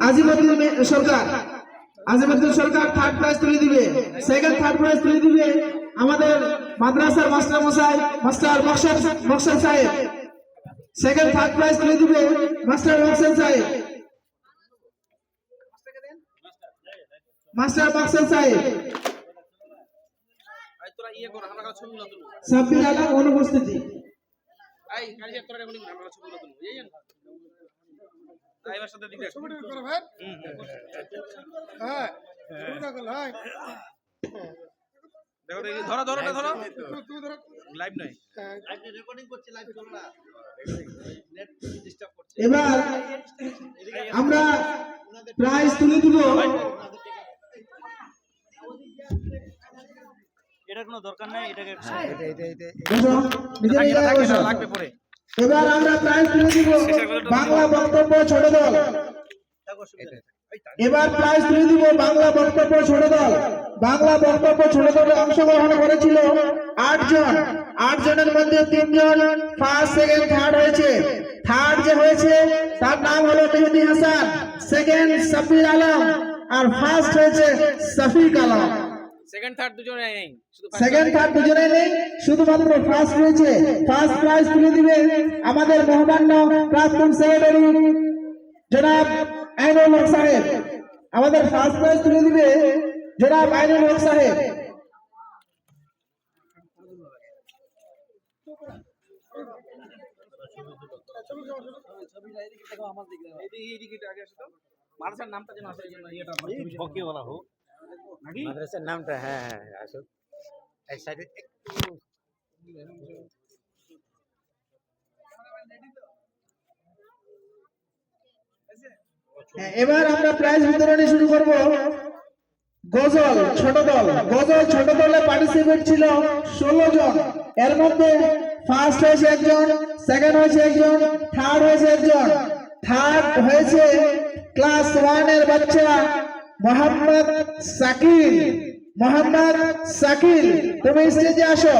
আজিমুদ্দিন সরকার, আজিমুদ্দিন সরকার third prize তুলে দিবে। Second third prize তুলে দিবে আমাদের মাদ্রাসার মাস্টার মশাই মাস্টার বক্সর সাহেব। সেকেন্ড থার্ড প্রাইজ তুলে দিবে মাস্টার বক্সর সাহেব, মাস্টার বক্সর সাহেব। সাব্বির আলম অনুপস্থিতি। এবার আমরা প্রাইজ তুলে দিব। এটা কোনো দরকার নাই, এটাকে লাগবে পরে। এবার আমরা প্রাইজ তুলে দিব বাংলা বক্তব্য ছোট দল। এবার প্রাইজ তুলে দিব বাংলা বক্তব্য ছোট দল। বাংলা বক্তব্য ছোট দলে অংশগ্রহণ করেছিল 8 জন। 8 জনের মধ্যে 3 জন ফার্স্ট সেকেন্ড থার্ড হয়েছে। থার্ড যে হয়েছে তার নাম হলো মেহেদি হাসান, সেকেন্ড সাব্বির আলম, আর ফার্স্ট হয়েছে শফিক আলম। সেকেন্ড থার্ড দুজনেই নেই, সেকেন্ড থার্ড দুজনেই নেই, শুধুমাত্র ফার্স্ট রয়েছে। ফার্স্ট প্রাইজ তুলে দিবে আমাদের মহামান্য প্রাক্তন সেক্রেটারি জনাব আইনুল হক সাহেব। আমাদের ফার্স্ট প্রাইজ তুলে দিবে জনাব আইনুল হক সাহেব। মাদ্রাসার নামটা যেন আসে, এটা বকি বলা হোক নাকি মাদ্রাসার নামটা। হ্যাঁ হ্যাঁ আসুন এই সাইডে একটু। এবার আমরা প্রাইজ বিতরণী শুরু করব। গজল ছোট দল, গজল ছোট দলে পার্টিসিপেট ছিল 16 জন। এর মধ্যে ফার্স্ট হয়েছে একজন, সেকেন্ড হয়েছে একজন, থার্ড হয়েছে একজন। থার্ড হয়েছে ক্লাস 1 এর বাচ্চা মোহাম্মদ শাকিল। মোহাম্মদ শাকিল, তুমি স্টেজে আসো।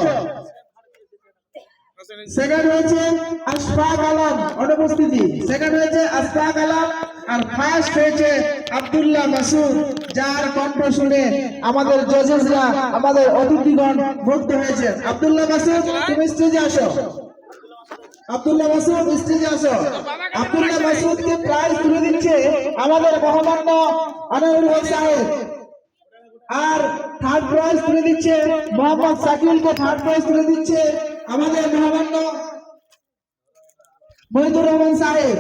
সেকেন্ড হয়েছে আশফাক আলম, অনুপস্থিতি। সেকেন্ড হয়েছে আশফাক আলম, আর ফার্স্ট হয়েছে আব্দুল্লাহ মাসুদ, যার কণ্ঠ শুনে আমাদের জজেসরা, আমাদের অতিথিগণ মুগ্ধ হয়েছে। আব্দুল্লাহ মাসুদ, তুমি স্টেজে আসো। আব্দুল্লাহ মাসুদ স্টেজে আসো। আব্দুল্লাহ মাসুদকে প্রাইজ তুলে দিচ্ছে আমাদের মহামান্য আনোয়ারুল হক সাহেব। আর থার্ড প্রাইজ তুলে দিচ্ছে মোহাম্মদ শাকিলকে, থার্ড প্রাইজ তুলে দিচ্ছে আমাদের মহামান্য মহিদুর রহমান সাহেব।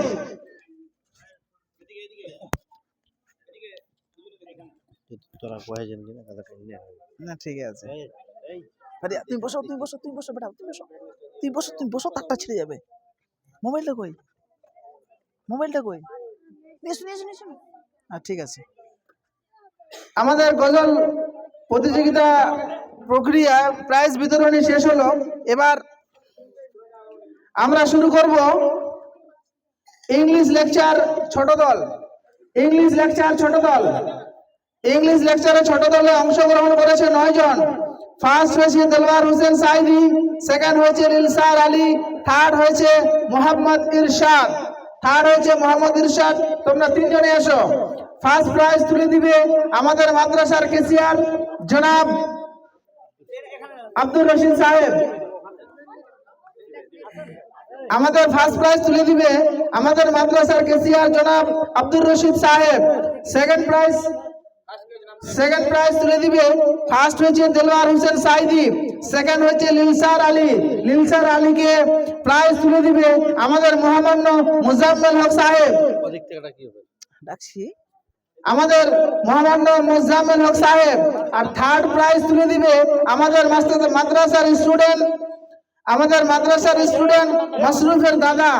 তোরা কয়েকজন কিনা কথাটা না ঠিক আছে। আরে তুমি বসো, তুমি বসো, তুমি বসো বেটা, তুমি বসো, তুমি বসো, তুমি বসো, তারটা ছিঁড়ে যাবে। মোবাইলটা কই, মোবাইলটা কই? নিয়ে এসো, নিয়ে এসো, নিয়ে এসো। ঠিক আছে। আমাদের গজল প্রতিযোগিতা প্রক্রিয়া প্রাইজ বিতরণী শেষ হলো। এবার আমরা শুরু করব ইংলিশ লেকচার ছোট দল। ইংলিশ লেকচার ছোট দল, ইংলিশ লেকচারে ছোট দলে অংশগ্রহণ করেছে 9 জন। ফার্স্ট হয়েছে দেলওয়ার হোসেন সাইদি, সেকেন্ড হয়েছে লিলসার আলী, থার্ড হয়েছে মোহাম্মদ ইরশাদ। থার্ড হয়েছে মোহাম্মদ ইরশাদ। তোমরা 3 জনে এসো। ফার্স্ট প্রাইজ তুলে দিবে আমাদের মাদ্রাসার কেসিয়ার জনাব আব্দুর রশিদ সাহেব। আমাদের ফার্স্ট প্রাইজ তুলে দিবে আমাদের মাদ্রাসার কেসিয়ার জনাব আব্দুর রশিদ সাহেব। সেকেন্ড প্রাইজ তুলে দিবে, ফার্স্ট হয়েছে দেলওয়ার হোসেন সাইদি, সেকেন্ড হয়েছে লিলসার আলী। লিলসার আলীকে প্রাইজ তুলে দিবে আমাদের মহামান্য মুজাম্মেল হক সাহেব। ডাকছি আমাদের মহামান্য মুজাম্মেল হক সাহেব। আর থার্ড প্রাইজ তুলে দিবে আমাদের মাদ্রাসার স্টুডেন্ট, আমাদের মাদ্রাসার স্টুডেন্ট মাসরুফের দাদা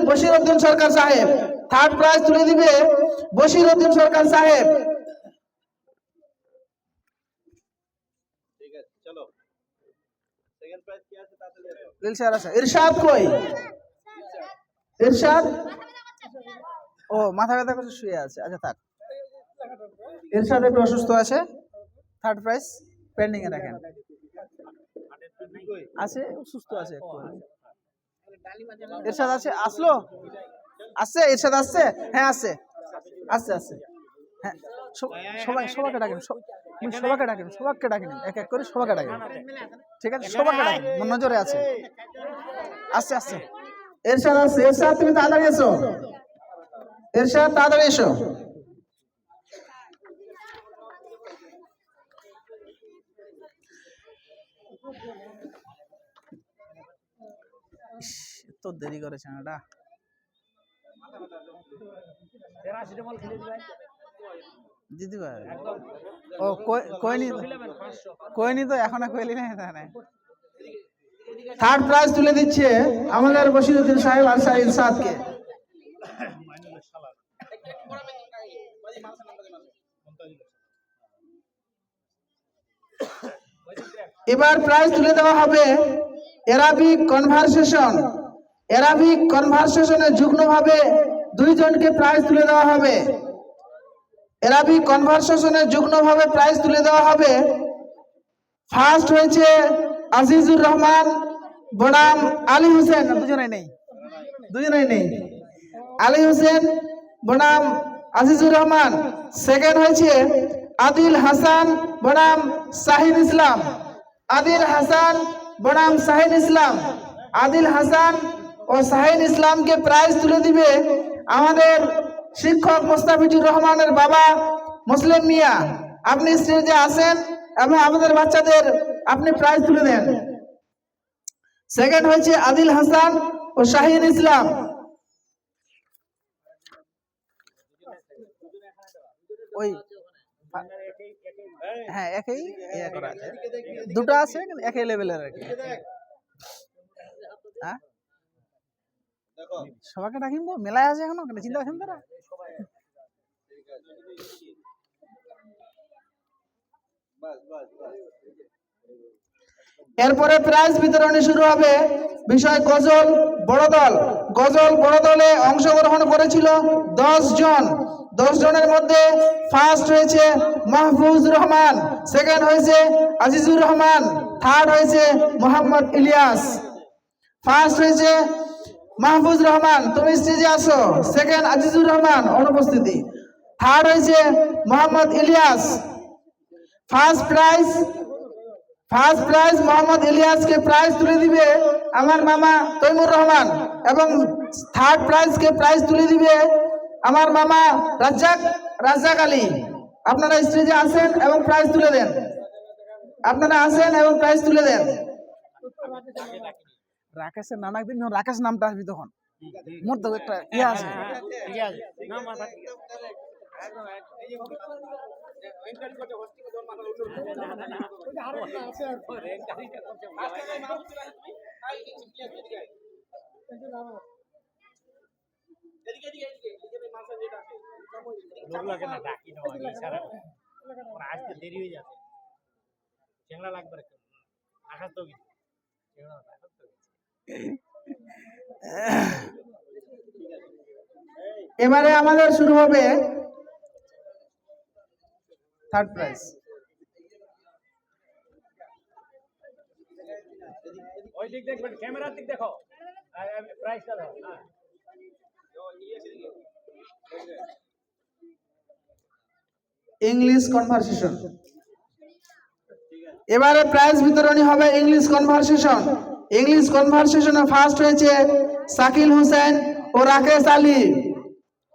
বশির উদ্দিন সরকার সাহেব। থার্ড প্রাইজ তুলে দিবে বশির উদ্দিন সরকার সাহেব। ইরশাদ কই? ইরশাদ ও মাথা ব্যথা করছে, শুয়ে আছে। আচ্ছা থাক, ইরশাদ একটু অসুস্থ আছে। থার্ড প্রাইজ পেন্ডিং এ রাখেন। আছে, সুস্থ আছে একটু। ইরশাদ আছে, আসলো? আসছে ইরশাদ? আসছে, হ্যাঁ আসছে। আস্তে আস্তে, হ্যাঁ সবাইকে ডাকেন, সবাইকে ডাকেন, এক এক করে সবাইকে ডাকেন, ঠিক আছে? সবাইকে ডাকেন, নজরে আছে। আস্তে আস্তে, এরশাদ আসছে। এরশাদ তুমি তাড়াতাড়ি এসো, এরশাদ তাড়াতাড়ি এসো। তো দেরি করেছে এটা। দিদি ভাই ও কইনি তো, এখনো কইলি না। থার্ড প্রাইজ তুলে দিচ্ছে আমাদের বশিরউদ্দিন সাহেব আর শাহ ইরশাদকে। এবার প্রাইজ তুলে দেওয়া হবে অ্যারাবিক কনভারসেশন। অ্যারাবিক কনভারসেশনে যুগ্মভাবে দুইজনকে প্রাইজ তুলে দেওয়া হবে। অ্যারাবিক কনভারসেশনে যুগ্মভাবে প্রাইজ তুলে দেওয়া হবে। ফার্স্ট হয়েছে আজিজুর রহমান বনাম আলী হোসেন। দুজনেই নেই। আলী হোসেন বনাম আজিজুর রহমান। সেকেন্ড হয়েছে আদিল হাসান বনাম শাহিন ইসলাম। আদিল হাসান বনাম শাহিন ইসলাম। আদিল হাসান ও শাহিন ইসলামকে প্রাইজ তুলে দিবে আমাদের শিক্ষক মোস্তাফিজুর রহমানের বাবা মুসলিম মিয়া। আপনি স্টেজে আসেন এবং আমাদের বাচ্চাদের আপনি প্রাইজ তুলে দেন। সেকেন্ড হয়েছে আদিল হাসান ও শাহিন ইসলাম। ওই হ্যাঁ একই করা আছে, দুটো আছে কিন্তু একই লেভেলের আর কি। হ্যাঁ সবাইকে ডাকিব, মেলায় আছে এখনো, চিন্তা করছেন তারা। এরপরে প্রাইজ বিতরণী শুরু হবে। বিষয় গজল বড় দল। গজল বড় দলে অংশগ্রহণ করেছিল 10 জন। 10 জনের মধ্যে ফার্স্ট হয়েছে মাহফুজ রহমান, সেকেন্ড হয়েছে আজিজুর রহমান, থার্ড হয়েছে মোহাম্মদ ইলিয়াস। ফার্স্ট হয়েছে মাহফুজ রহমান, তুমি স্টেজে আসো। সেকেন্ড আজিজুর রহমান, অনুপস্থিতি। থার্ড হয়েছে মোহাম্মদ ইলিয়াস। ফার্স্ট প্রাইজ মোহাম্মদ ইলিয়াসকে প্রাইজ তুলে দিবে আমার মামা তৈমুর রহমান, এবং থার্ড প্রাইজকে প্রাইজ তুলে দিবে আমার মামা রাজ্জাক আলী। আপনারা স্টেজে আসেন এবং প্রাইজ তুলে দেন। রাকেশের নাম একদিন রাকেশ নামটা আসবি তখন, মোর তো একটা ইয়ে আছে। দেরি হয়ে যাচ্ছে, চেংড়া লাগবে আঘাত তো কিছু। এবারে আমাদের শুরু হবে থার্ড প্রাইজ। ওই দিক দেখবেন, ক্যামেরার দিক দেখো, প্রাইসটা দাও। English conversation. এবারে প্রাইজ বিতরণী হবে ইংলিশ কনভারসেশন। ইংলিশ কনভারসেশনে ফার্স্ট হয়েছে শাকিল হোসেন ও রাকেশ আলী।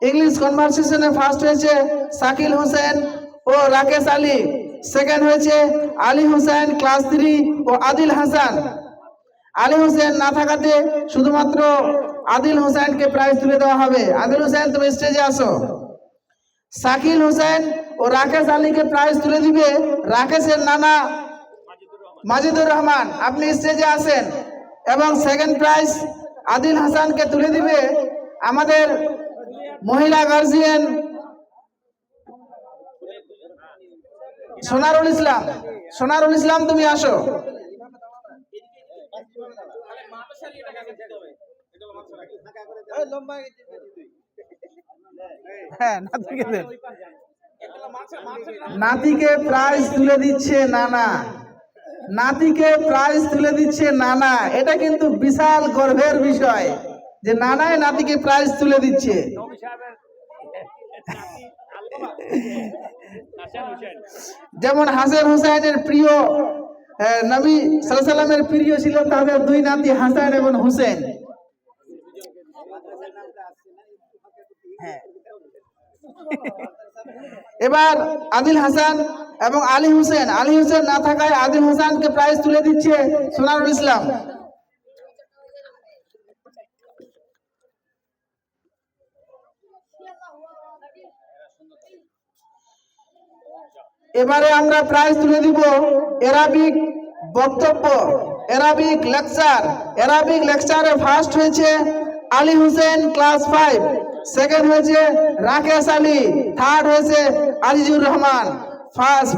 ইংলিশ কনভারসেশনে ফার্স্ট হয়েছে শাকিল হোসেন ও রাকেশ আলী। সেকেন্ড হয়েছে আলী হোসেন ক্লাস 3 ও আদিল হাসান। আলী হোসেন না থাকাতে শুধুমাত্র আদিল হোসেনকে প্রাইজ তুলে দেওয়া হবে। আদিল হোসেন তুমি স্টেজে আসো। শাকিল হোসেন ও রাকেশ আলীকে প্রাইজ তুলে দিবে রাকেশের নানা মাজিদুর রহমান, আপনি স্টেজে আসেন। এবং সেকেন্ড প্রাইজ আদিল হাসানকে তুলে দিবে আমাদের মহিলা গার্জিয়ান সোনারুল ইসলাম। সোনারুল ইসলাম তুমি আসো। হ্যাঁ নাতিকে প্রাইজ তুলে দিচ্ছে নানা। নাতিকে প্রাইজ তুলে দিচ্ছে নানা। এটা কিন্তু বিশাল গর্বের বিষয় যে নানাই নাতিকে প্রাইজ তুলে দিচ্ছে। যেমন হাসান হুসাইনের প্রিয় নবী সাল্লাল্লাহু আলাইহি সাল্লামের প্রিয় ছিল তাদের দুই নাতি হাসান এবং হুসেন। এবার আদিল হাসান এবং আলী হুসেন না থাকায় আদিল হাসানকে প্রাইজ তুলে দিচ্ছে সোনারুল ইসলাম। এবারে আমরা প্রাইজ তুলে দিব অ্যারাবিক বক্তব্য, অ্যারাবিক লেকচারে ফার্স্ট হয়েছে আলী হুসেন ক্লাস 5, সেকেন্ড হয়েছে রাকেশ আলী, থার্ড হয়েছে আজিজুর রহমান।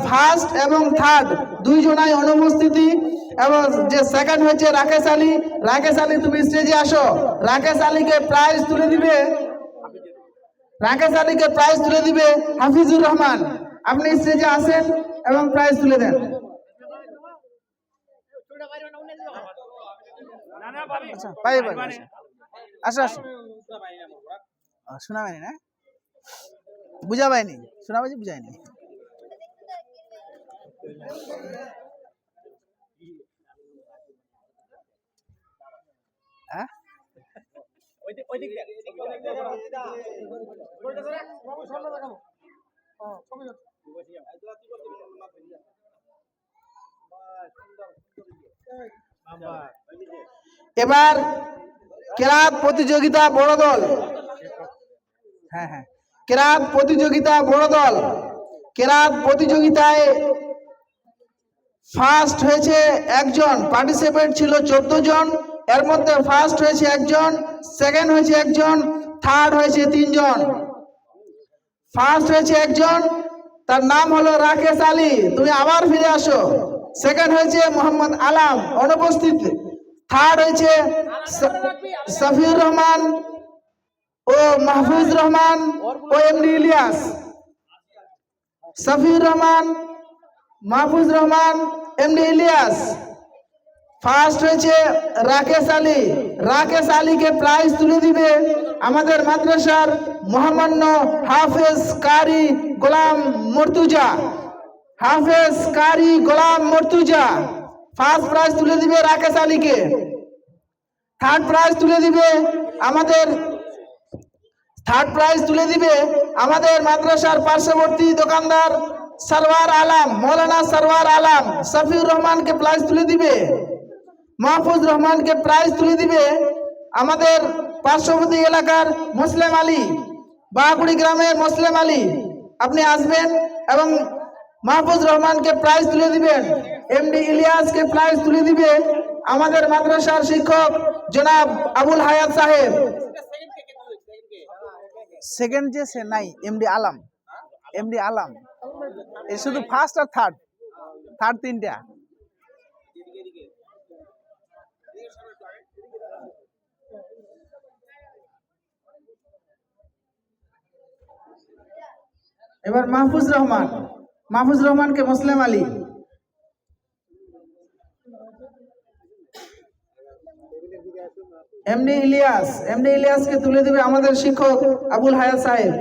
ফার্স্ট এবং থার্ড দুইজনাই অনুপস্থিতি। এবং যে সেকেন্ড হয়েছে রাকেশ আলী তুমি স্টেজে আসো। রাকেশ আলীকে প্রাইজ তুলে দিবে হাফিজুর রহমান। আপনি স্টেজে আসেন এবং প্রাইজ তুলে দেন। আচ্ছা পাই আসো আসো। শোনা পাইনি না, বুঝা পাইনি, শোনা পাইছি বুঝাইনি। হ্যাঁ এবার কেরাত প্রতিযোগিতা বড় দল, কেরাত প্রতিযোগিতায় ফার্স্ট হয়েছে একজন, পার্টিসিপেন্ট ছিল 14 জন, এর মধ্যে ফার্স্ট হয়েছে একজন, সেকেন্ড হয়েছে একজন, থার্ড হয়েছে 3 জন। ফার্স্ট হয়েছে একজন, তার নাম হলো রাকেশ আলী, তুমি আবার ফিরে আসো। সেকেন্ড হয়েছে মোহাম্মদ আলাম, অনুপস্থিত। থার্ড হয়েছে সফিউর রহমান ও মাহফুজ রহমান ও MD Ilyas. Safiur Rahman, Mahfuz Rahman, MD Ilyas. First হয়েছে রাকেশ আলীকে প্রাইজ তুলে দিবে আমাদের মাদ্রাসার মহামান্য হাফেজ কারি গোলাম মর্তুজা। ফার্স্ট প্রাইজ তুলে দিবে রাকেশ আলীকে। থার্ড প্রাইজ তুলে দিবে আমাদের মাদ্রাসার পার্শ্ববর্তী দোকানদার মৌলানা সরওয়ার আলম। সফিউর রহমানকে প্রাইজ তুলে দিবে, মাহফুজ রহমানকে প্রাইজ তুলে দিবে আমাদের পার্শ্ববর্তী এলাকার মুসলিম আলী, বাগুড়ি গ্রামের মুসলিম আলী। আপনি আসবেন এবং মাহফুজ রহমানকে প্রাইজ তুলে দিবেন। এমডি ইলিয়াসকে প্রাইজ তুলে দিবে আমাদের মাদ্রাসার শিক্ষক জনাব আবুল হায়াত সাহেব। সেকেন্ড যে সে নাই এমডি আলাম, এ শুধু ফার্স্ট আর থার্ড তিনটা। এবার মাহফুজ রহমানকে মুসলিম আলী। এমডি ইলিয়াসকে তুলে দেবে আমাদের শিক্ষক আবুল হায়াত সাহেব।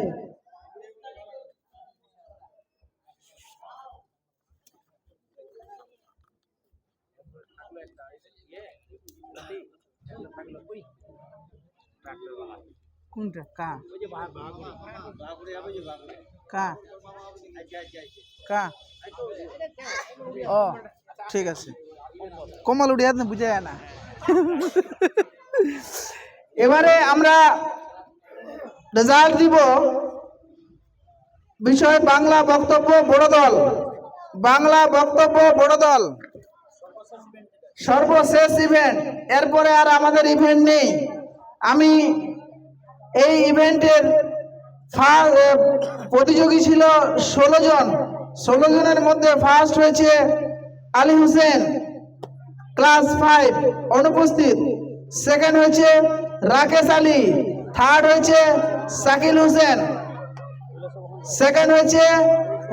কোনটা কা ও ঠিক আছে, কমল উড়িয়া বুঝা যায় না। এবারে আমরা রেজাল্ট দিব। বিষয় বাংলা বক্তব্য বড় দল, সর্বশেষ ইভেন্ট। এরপরে আর আমাদের ইভেন্ট নেই। আমি এই ইভেন্টের প্রতিযোগী ছিল 16 জন। 16 জনের মধ্যে ফার্স্ট হয়েছে আলী হুসেন ক্লাস 5, অনুপস্থিত। সেকেন্ড হয়েছে রাকেশ আলী, থার্ড হয়েছে শাকিল হুসেন, সেকেন্ড হয়েছে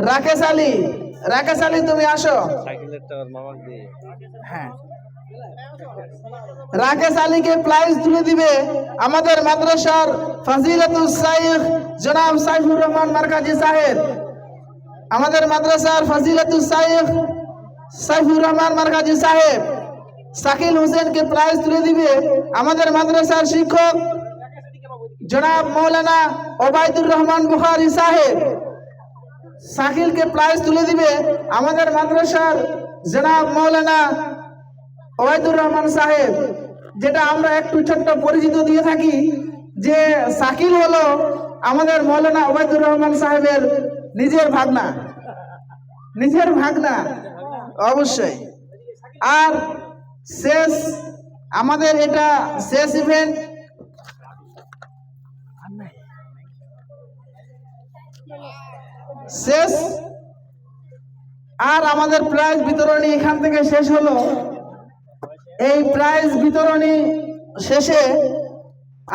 রাকেশ আলী। তুমি আসো। হ্যাঁ রাকেশ আলীকে প্রাইজ তুলে দিবে আমাদের মাদ্রাসার ফাজিলাতুল শাইখ জনাব সাইফুর রহমান মারকাজি সাহেব। আমাদের মাদ্রাসার ফাজিলাতুল শাইখ সাইফুর রহমান মারকাজি সাহেব। শাকিল হোসেনকে প্রাইজ তুলে দিবে আমাদের মাদ্রাসার শিক্ষক জনাব মৌলানা ওবায়দুর রহমান বুখারী সাহেব। শাকিলকে প্রাইজ তুলে দিবে আমাদের মাদ্রাসার জনাব মৌলানা ওবায়দুর রহমান সাহেব, যেটা আমরা একটু ছোট্ট পরিচিত দিয়ে থাকি যে শাকিল হলো আমাদের মৌলানা ওবায়দুর রহমান সাহেবের নিজের ভাগনা অবশ্যই। আর শেষ আমাদের এটা শেষ ইভেন্ট। শেষ আর আমাদের প্রাইজ বিতরণী এখান থেকে শেষ হলো। এই প্রাইজ বিতরণী শেষে